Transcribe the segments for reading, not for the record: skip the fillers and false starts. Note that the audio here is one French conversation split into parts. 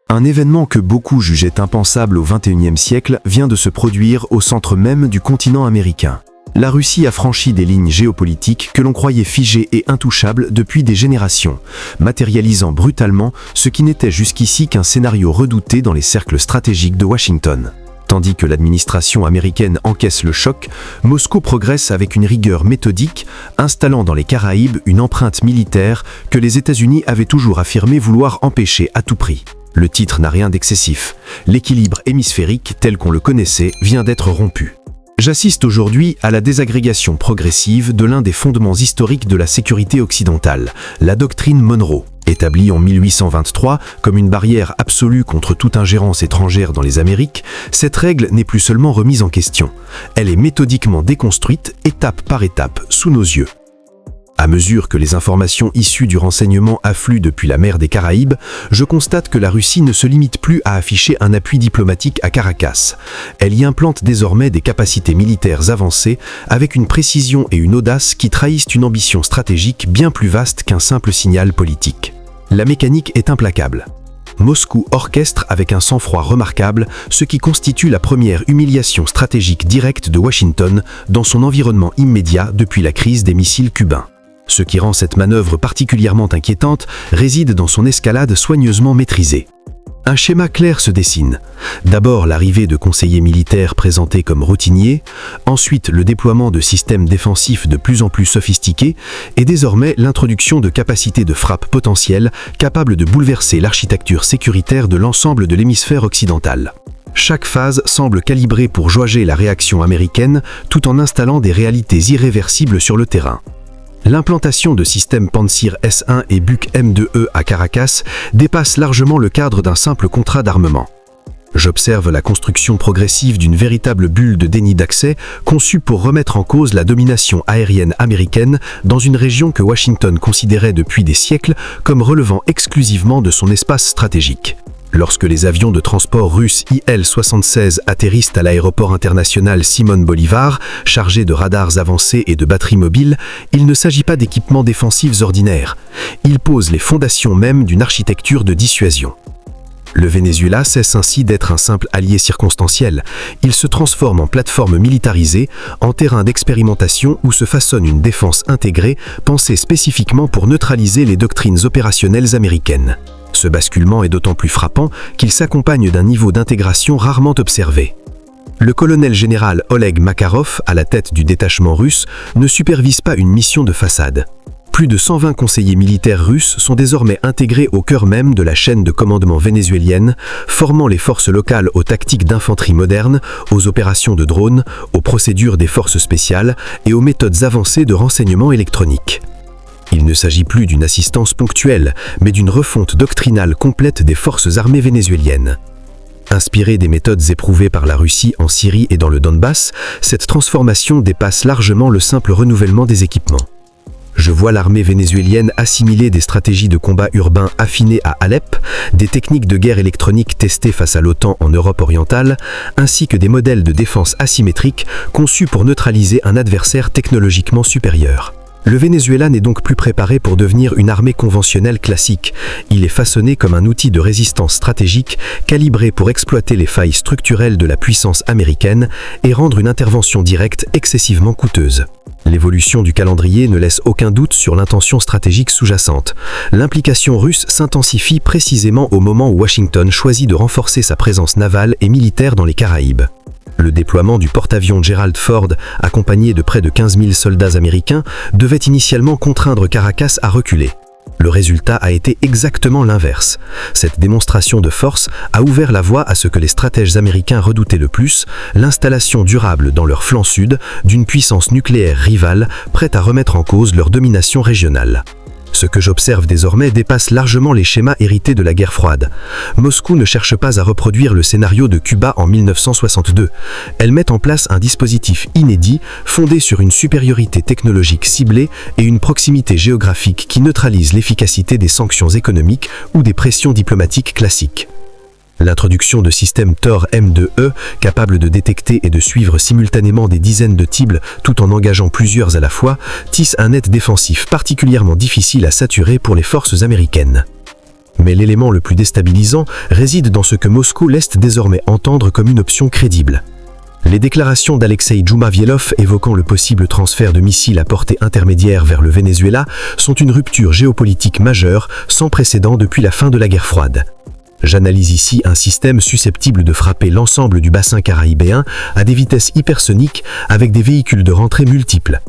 Un événement que beaucoup jugeaient impensable au XXIe siècle vient de se produire au centre même du continent américain. La Russie a franchi des lignes géopolitiques que l'on croyait figées et intouchables depuis des générations, matérialisant brutalement ce qui n'était jusqu'ici qu'un scénario redouté dans les cercles stratégiques de Washington. Tandis que l'administration américaine encaisse le choc, Moscou progresse avec une rigueur méthodique, installant dans les Caraïbes une empreinte militaire que les États-Unis avaient toujours affirmé vouloir empêcher à tout prix. Le titre n'a rien d'excessif. L'équilibre hémisphérique tel qu'on le connaissait vient d'être rompu. J'assiste aujourd'hui à la désagrégation progressive de l'un des fondements historiques de la sécurité occidentale, la doctrine Monroe. Établie en 1823 comme une barrière absolue contre toute ingérence étrangère dans les Amériques, cette règle n'est plus seulement remise en question. Elle est méthodiquement déconstruite, étape par étape, sous nos yeux. À mesure que les informations issues du renseignement affluent depuis la mer des Caraïbes, je constate que la Russie ne se limite plus à afficher un appui diplomatique à Caracas. Elle y implante désormais des capacités militaires avancées, avec une précision et une audace qui trahissent une ambition stratégique bien plus vaste qu'un simple signal politique. La mécanique est implacable. Moscou orchestre avec un sang-froid remarquable ce qui constitue la première humiliation stratégique directe de Washington dans son environnement immédiat depuis la crise des missiles cubains. Ce qui rend cette manœuvre particulièrement inquiétante réside dans son escalade soigneusement maîtrisée. Un schéma clair se dessine. D'abord l'arrivée de conseillers militaires présentés comme routiniers, ensuite le déploiement de systèmes défensifs de plus en plus sophistiqués et désormais l'introduction de capacités de frappe potentielles capables de bouleverser l'architecture sécuritaire de l'ensemble de l'hémisphère occidental. Chaque phase semble calibrée pour jauger la réaction américaine tout en installant des réalités irréversibles sur le terrain. L'implantation de systèmes Pantsir S-1 et Buk M-2E à Caracas dépasse largement le cadre d'un simple contrat d'armement. J'observe la construction progressive d'une véritable bulle de déni d'accès conçue pour remettre en cause la domination aérienne américaine dans une région que Washington considérait depuis des siècles comme relevant exclusivement de son espace stratégique. Lorsque les avions de transport russes Il-76 atterrissent à l'aéroport international Simon Bolivar, chargés de radars avancés et de batteries mobiles, il ne s'agit pas d'équipements défensifs ordinaires. Ils posent les fondations même d'une architecture de dissuasion. Le Venezuela cesse ainsi d'être un simple allié circonstanciel. Il se transforme en plateforme militarisée, en terrain d'expérimentation où se façonne une défense intégrée, pensée spécifiquement pour neutraliser les doctrines opérationnelles américaines. Ce basculement est d'autant plus frappant qu'il s'accompagne d'un niveau d'intégration rarement observé. Le colonel général Oleg Makarov, à la tête du détachement russe, ne supervise pas une mission de façade. Plus de 120 conseillers militaires russes sont désormais intégrés au cœur même de la chaîne de commandement vénézuélienne, formant les forces locales aux tactiques d'infanterie modernes, aux opérations de drones, aux procédures des forces spéciales et aux méthodes avancées de renseignement électronique. Il ne s'agit plus d'une assistance ponctuelle, mais d'une refonte doctrinale complète des forces armées vénézuéliennes. Inspirée des méthodes éprouvées par la Russie en Syrie et dans le Donbass, cette transformation dépasse largement le simple renouvellement des équipements. Je vois l'armée vénézuélienne assimiler des stratégies de combat urbain affinées à Alep, des techniques de guerre électronique testées face à l'OTAN en Europe orientale, ainsi que des modèles de défense asymétriques conçus pour neutraliser un adversaire technologiquement supérieur. Le Venezuela n'est donc plus préparé pour devenir une armée conventionnelle classique. Il est façonné comme un outil de résistance stratégique, calibré pour exploiter les failles structurelles de la puissance américaine et rendre une intervention directe excessivement coûteuse. L'évolution du calendrier ne laisse aucun doute sur l'intention stratégique sous-jacente. L'implication russe s'intensifie précisément au moment où Washington choisit de renforcer sa présence navale et militaire dans les Caraïbes. Le déploiement du porte-avions Gerald Ford, accompagné de près de 15 000 soldats américains, devait initialement contraindre Caracas à reculer. Le résultat a été exactement l'inverse. Cette démonstration de force a ouvert la voie à ce que les stratèges américains redoutaient le plus, l'installation durable dans leur flanc sud d'une puissance nucléaire rivale prête à remettre en cause leur domination régionale. Ce que j'observe désormais dépasse largement les schémas hérités de la guerre froide. Moscou ne cherche pas à reproduire le scénario de Cuba en 1962. Elle met en place un dispositif inédit, fondé sur une supériorité technologique ciblée et une proximité géographique qui neutralise l'efficacité des sanctions économiques ou des pressions diplomatiques classiques. L'introduction de systèmes Tor M2E, capables de détecter et de suivre simultanément des dizaines de cibles tout en engageant plusieurs à la fois, tisse un net défensif particulièrement difficile à saturer pour les forces américaines. Mais l'élément le plus déstabilisant réside dans ce que Moscou laisse désormais entendre comme une option crédible. Les déclarations d'Alexei Djoumavielov évoquant le possible transfert de missiles à portée intermédiaire vers le Venezuela sont une rupture géopolitique majeure sans précédent depuis la fin de la guerre froide. J'analyse ici un système susceptible de frapper l'ensemble du bassin caraïbéen à des vitesses hypersoniques avec des véhicules de rentrée multiples.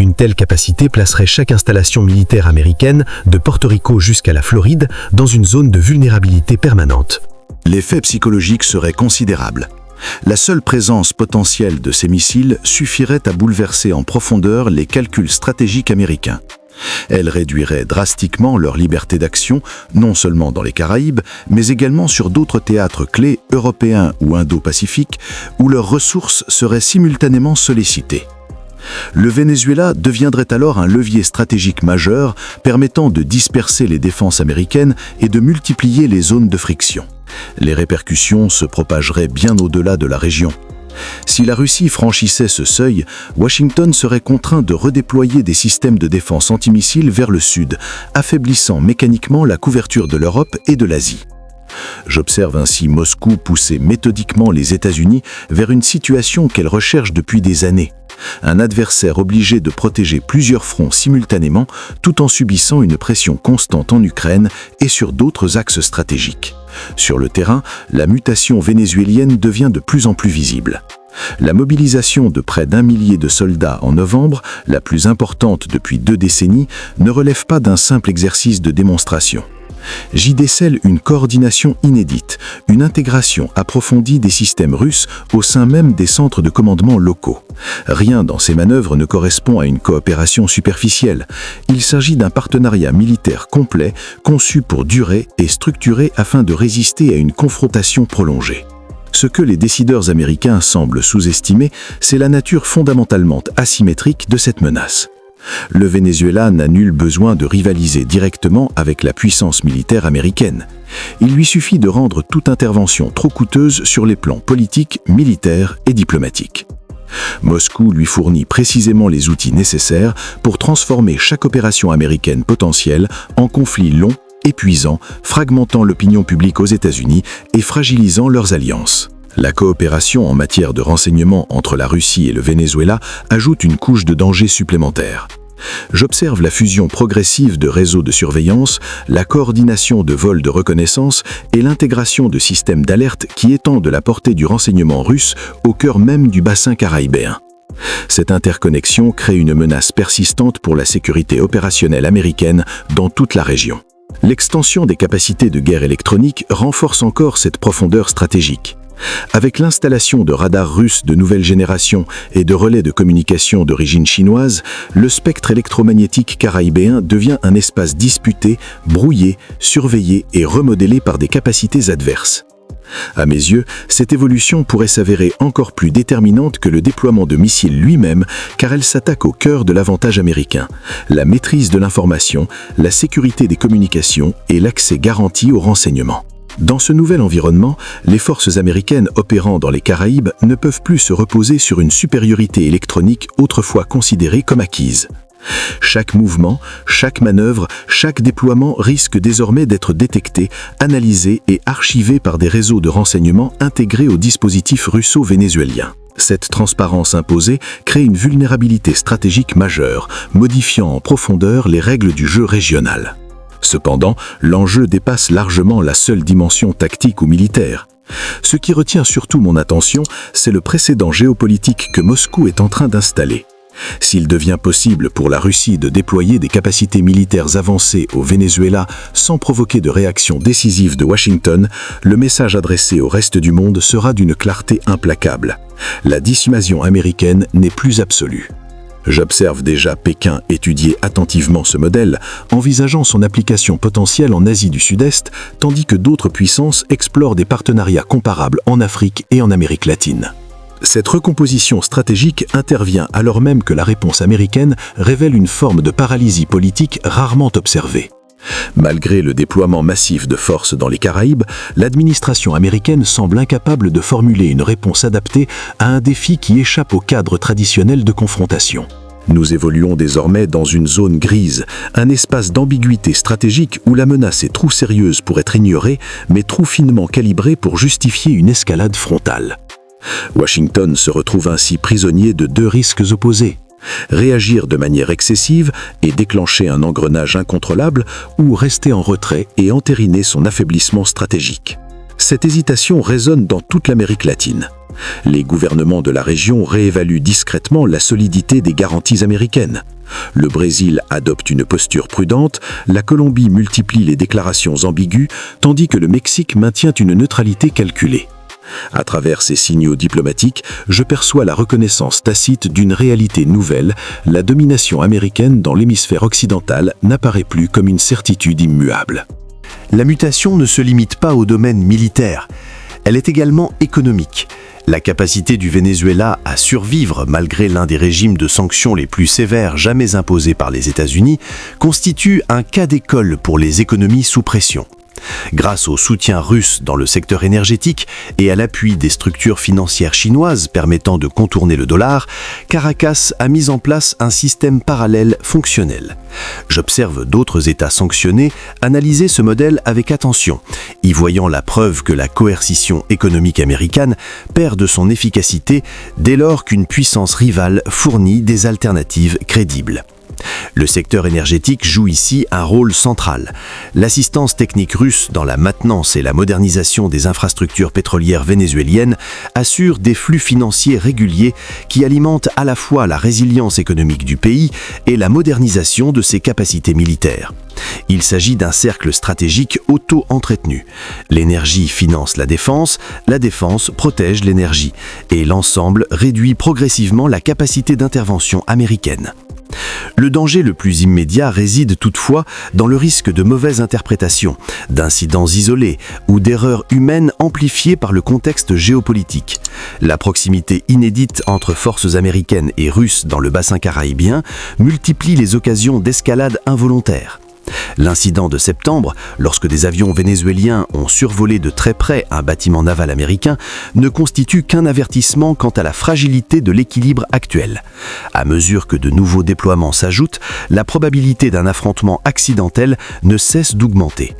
Une telle capacité placerait chaque installation militaire américaine, de Porto Rico jusqu'à la Floride, dans une zone de vulnérabilité permanente. L'effet psychologique serait considérable. La seule présence potentielle de ces missiles suffirait à bouleverser en profondeur les calculs stratégiques américains. Elle réduirait drastiquement leur liberté d'action, non seulement dans les Caraïbes, mais également sur d'autres théâtres clés européens ou indo-pacifiques, où leurs ressources seraient simultanément sollicitées. Le Venezuela deviendrait alors un levier stratégique majeur permettant de disperser les défenses américaines et de multiplier les zones de friction. Les répercussions se propageraient bien au-delà de la région. Si la Russie franchissait ce seuil, Washington serait contraint de redéployer des systèmes de défense antimissiles vers le sud, affaiblissant mécaniquement la couverture de l'Europe et de l'Asie. J'observe ainsi Moscou pousser méthodiquement les États-Unis vers une situation qu'elle recherche depuis des années. Un adversaire obligé de protéger plusieurs fronts simultanément tout en subissant une pression constante en Ukraine et sur d'autres axes stratégiques. Sur le terrain, la mutation vénézuélienne devient de plus en plus visible. La mobilisation de près d'1 millier de soldats en novembre, la plus importante depuis 2 décennies, ne relève pas d'un simple exercice de démonstration. J'y décèle une coordination inédite, une intégration approfondie des systèmes russes au sein même des centres de commandement locaux. Rien dans ces manœuvres ne correspond à une coopération superficielle. Il s'agit d'un partenariat militaire complet, conçu pour durer et structuré afin de résister à une confrontation prolongée. Ce que les décideurs américains semblent sous-estimer, c'est la nature fondamentalement asymétrique de cette menace. Le Venezuela n'a nul besoin de rivaliser directement avec la puissance militaire américaine. Il lui suffit de rendre toute intervention trop coûteuse sur les plans politiques, militaires et diplomatiques. Moscou lui fournit précisément les outils nécessaires pour transformer chaque opération américaine potentielle en conflit long, épuisant, fragmentant l'opinion publique aux États-Unis et fragilisant leurs alliances. La coopération en matière de renseignement entre la Russie et le Venezuela ajoute une couche de danger supplémentaire. J'observe la fusion progressive de réseaux de surveillance, la coordination de vols de reconnaissance et l'intégration de systèmes d'alerte qui étendent la portée du renseignement russe au cœur même du bassin caraïbéen. Cette interconnexion crée une menace persistante pour la sécurité opérationnelle américaine dans toute la région. L'extension des capacités de guerre électronique renforce encore cette profondeur stratégique. Avec l'installation de radars russes de nouvelle génération et de relais de communication d'origine chinoise, le spectre électromagnétique caraïbéen devient un espace disputé, brouillé, surveillé et remodélé par des capacités adverses. À mes yeux, cette évolution pourrait s'avérer encore plus déterminante que le déploiement de missiles lui-même, car elle s'attaque au cœur de l'avantage américain, la maîtrise de l'information, la sécurité des communications et l'accès garanti aux renseignements. Dans ce nouvel environnement, les forces américaines opérant dans les Caraïbes ne peuvent plus se reposer sur une supériorité électronique autrefois considérée comme acquise. Chaque mouvement, chaque manœuvre, chaque déploiement risque désormais d'être détecté, analysé et archivé par des réseaux de renseignement intégrés au dispositif russo-vénézuélien. Cette transparence imposée crée une vulnérabilité stratégique majeure, modifiant en profondeur les règles du jeu régional. Cependant, l'enjeu dépasse largement la seule dimension tactique ou militaire. Ce qui retient surtout mon attention, c'est le précédent géopolitique que Moscou est en train d'installer. S'il devient possible pour la Russie de déployer des capacités militaires avancées au Venezuela sans provoquer de réaction décisive de Washington, le message adressé au reste du monde sera d'une clarté implacable. La dissuasion américaine n'est plus absolue. J'observe déjà Pékin étudier attentivement ce modèle, envisageant son application potentielle en Asie du Sud-Est, tandis que d'autres puissances explorent des partenariats comparables en Afrique et en Amérique latine. Cette recomposition stratégique intervient alors même que la réponse américaine révèle une forme de paralysie politique rarement observée. Malgré le déploiement massif de forces dans les Caraïbes, l'administration américaine semble incapable de formuler une réponse adaptée à un défi qui échappe au cadre traditionnel de confrontation. Nous évoluons désormais dans une zone grise, un espace d'ambiguïté stratégique où la menace est trop sérieuse pour être ignorée, mais trop finement calibrée pour justifier une escalade frontale. Washington se retrouve ainsi prisonnier de deux risques opposés. Réagir de manière excessive et déclencher un engrenage incontrôlable, ou rester en retrait et entériner son affaiblissement stratégique. Cette hésitation résonne dans toute l'Amérique latine. Les gouvernements de la région réévaluent discrètement la solidité des garanties américaines. Le Brésil adopte une posture prudente, la Colombie multiplie les déclarations ambiguës, tandis que le Mexique maintient une neutralité calculée. À travers ces signaux diplomatiques, je perçois la reconnaissance tacite d'une réalité nouvelle. La domination américaine dans l'hémisphère occidental n'apparaît plus comme une certitude immuable. La mutation ne se limite pas au domaine militaire. Elle est également économique. La capacité du Venezuela à survivre malgré l'un des régimes de sanctions les plus sévères jamais imposés par les États-Unis constitue un cas d'école pour les économies sous pression. Grâce au soutien russe dans le secteur énergétique et à l'appui des structures financières chinoises permettant de contourner le dollar, Caracas a mis en place un système parallèle fonctionnel. J'observe d'autres États sanctionnés analyser ce modèle avec attention, y voyant la preuve que la coercition économique américaine perd de son efficacité dès lors qu'une puissance rivale fournit des alternatives crédibles. Le secteur énergétique joue ici un rôle central. L'assistance technique russe dans la maintenance et la modernisation des infrastructures pétrolières vénézuéliennes assure des flux financiers réguliers qui alimentent à la fois la résilience économique du pays et la modernisation de ses capacités militaires. Il s'agit d'un cercle stratégique auto-entretenu. L'énergie finance la défense protège l'énergie, et l'ensemble réduit progressivement la capacité d'intervention américaine. Le danger le plus immédiat réside toutefois dans le risque de mauvaise interprétation, d'incidents isolés ou d'erreurs humaines amplifiées par le contexte géopolitique. La proximité inédite entre forces américaines et russes dans le bassin caribéen multiplie les occasions d'escalade involontaire. L'incident de septembre, lorsque des avions vénézuéliens ont survolé de très près un bâtiment naval américain, ne constitue qu'un avertissement quant à la fragilité de l'équilibre actuel. À mesure que de nouveaux déploiements s'ajoutent, la probabilité d'un affrontement accidentel ne cesse d'augmenter.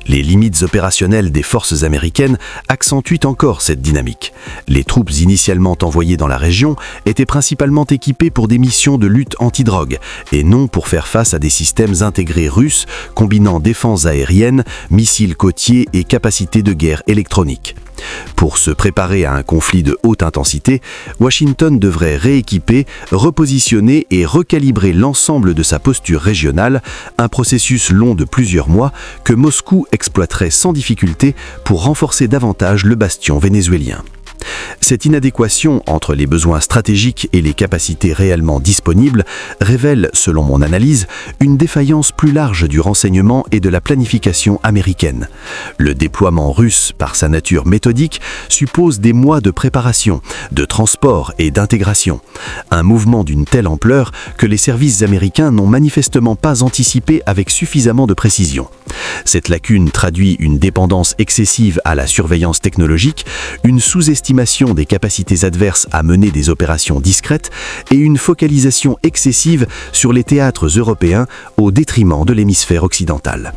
Les limites opérationnelles des forces américaines accentuent encore cette dynamique. Les troupes initialement envoyées dans la région étaient principalement équipées pour des missions de lutte anti-drogue et non pour faire face à des systèmes intégrés russes combinant défense aérienne, missiles côtiers et capacités de guerre électronique. Pour se préparer à un conflit de haute intensité, Washington devrait rééquiper, repositionner et recalibrer l'ensemble de sa posture régionale, un processus long de plusieurs mois que Moscou exploiterait sans difficulté pour renforcer davantage le bastion vénézuélien. Cette inadéquation entre les besoins stratégiques et les capacités réellement disponibles révèle, selon mon analyse, une défaillance plus large du renseignement et de la planification américaine. Le déploiement russe, par sa nature méthodique, suppose des mois de préparation, de transport et d'intégration. Un mouvement d'une telle ampleur que les services américains n'ont manifestement pas anticipé avec suffisamment de précision. Cette lacune traduit une dépendance excessive à la surveillance technologique, une sous-estimation des capacités adverses à mener des opérations discrètes et une focalisation excessive sur les théâtres européens au détriment de l'hémisphère occidental.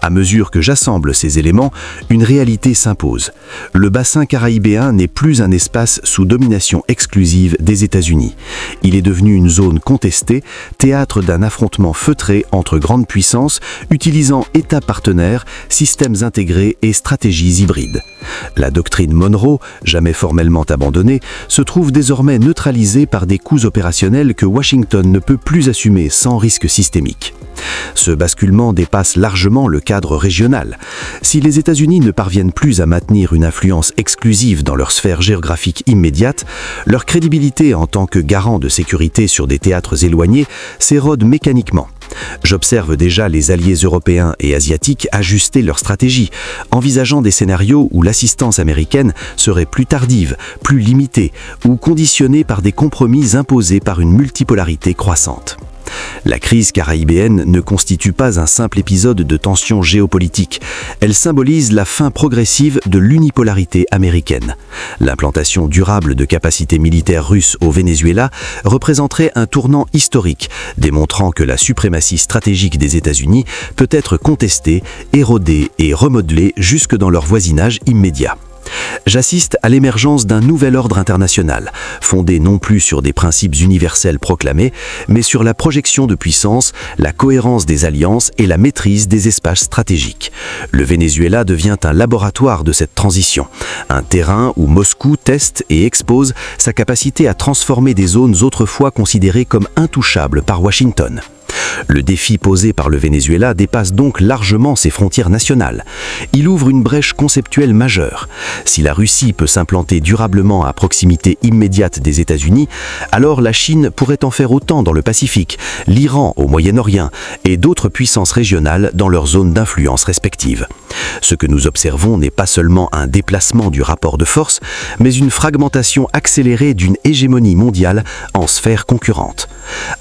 À mesure que j'assemble ces éléments, une réalité s'impose. Le bassin caribéen n'est plus un espace sous domination exclusive des États-Unis. Il est devenu une zone contestée, théâtre d'un affrontement feutré entre grandes puissances, utilisant États partenaires, systèmes intégrés et stratégies hybrides. La doctrine Monroe, jamais formellement abandonnée, se trouve désormais neutralisée par des coûts opérationnels que Washington ne peut plus assumer sans risque systémique. Ce basculement dépasse largement le cadre régional. Si les États-Unis ne parviennent plus à maintenir une influence exclusive dans leur sphère géographique immédiate, leur crédibilité en tant que garant de sécurité sur des théâtres éloignés s'érode mécaniquement. J'observe déjà les alliés européens et asiatiques ajuster leur stratégie, envisageant des scénarios où l'assistance américaine serait plus tardive, plus limitée ou conditionnée par des compromis imposés par une multipolarité croissante. La crise caraïbéenne ne constitue pas un simple épisode de tension géopolitique. Elle symbolise la fin progressive de l'unipolarité américaine. L'implantation durable de capacités militaires russes au Venezuela représenterait un tournant historique, démontrant que la suprématie stratégique des États-Unis peut être contestée, érodée et remodelée jusque dans leur voisinage immédiat. J'assiste à l'émergence d'un nouvel ordre international, fondé non plus sur des principes universels proclamés, mais sur la projection de puissance, la cohérence des alliances et la maîtrise des espaces stratégiques. Le Venezuela devient un laboratoire de cette transition, un terrain où Moscou teste et expose sa capacité à transformer des zones autrefois considérées comme intouchables par Washington. Le défi posé par le Venezuela dépasse donc largement ses frontières nationales. Il ouvre une brèche conceptuelle majeure. Si la Russie peut s'implanter durablement à proximité immédiate des États-Unis, alors la Chine pourrait en faire autant dans le Pacifique, l'Iran au Moyen-Orient et d'autres puissances régionales dans leurs zones d'influence respectives. Ce que nous observons n'est pas seulement un déplacement du rapport de force, mais une fragmentation accélérée d'une hégémonie mondiale en sphères concurrentes.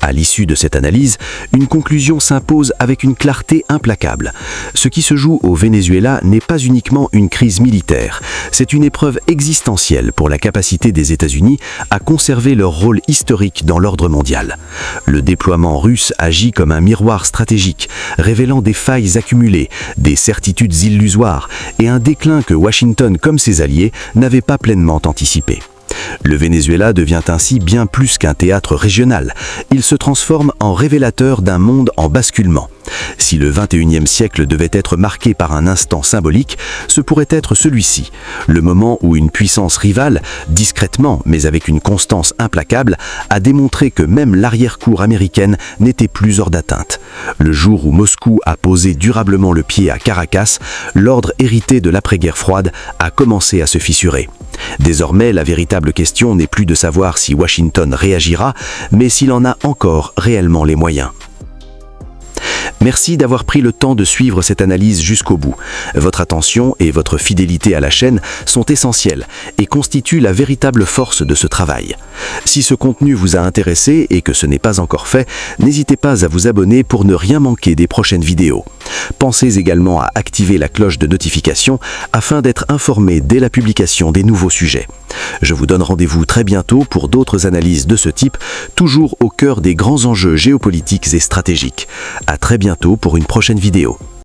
À l'issue de cette analyse, une conclusion s'impose avec une clarté implacable. Ce qui se joue au Venezuela n'est pas uniquement une crise militaire, c'est une épreuve existentielle pour la capacité des États-Unis à conserver leur rôle historique dans l'ordre mondial. Le déploiement russe agit comme un miroir stratégique, révélant des failles accumulées, des certitudes illusoires et un déclin que Washington comme ses alliés n'avaient pas pleinement anticipé. Le Venezuela devient ainsi bien plus qu'un théâtre régional. Il se transforme en révélateur d'un monde en basculement. Si le XXIe siècle devait être marqué par un instant symbolique, ce pourrait être celui-ci, le moment où une puissance rivale, discrètement mais avec une constance implacable, a démontré que même l'arrière-cour américaine n'était plus hors d'atteinte. Le jour où Moscou a posé durablement le pied à Caracas, l'ordre hérité de l'après-guerre froide a commencé à se fissurer. Désormais, la véritable question n'est plus de savoir si Washington réagira, mais s'il en a encore réellement les moyens. Merci d'avoir pris le temps de suivre cette analyse jusqu'au bout. Votre attention et votre fidélité à la chaîne sont essentielles et constituent la véritable force de ce travail. Si ce contenu vous a intéressé et que ce n'est pas encore fait, n'hésitez pas à vous abonner pour ne rien manquer des prochaines vidéos. Pensez également à activer la cloche de notification afin d'être informé dès la publication des nouveaux sujets. Je vous donne rendez-vous très bientôt pour d'autres analyses de ce type, toujours au cœur des grands enjeux géopolitiques et stratégiques. À très bientôt pour une prochaine vidéo.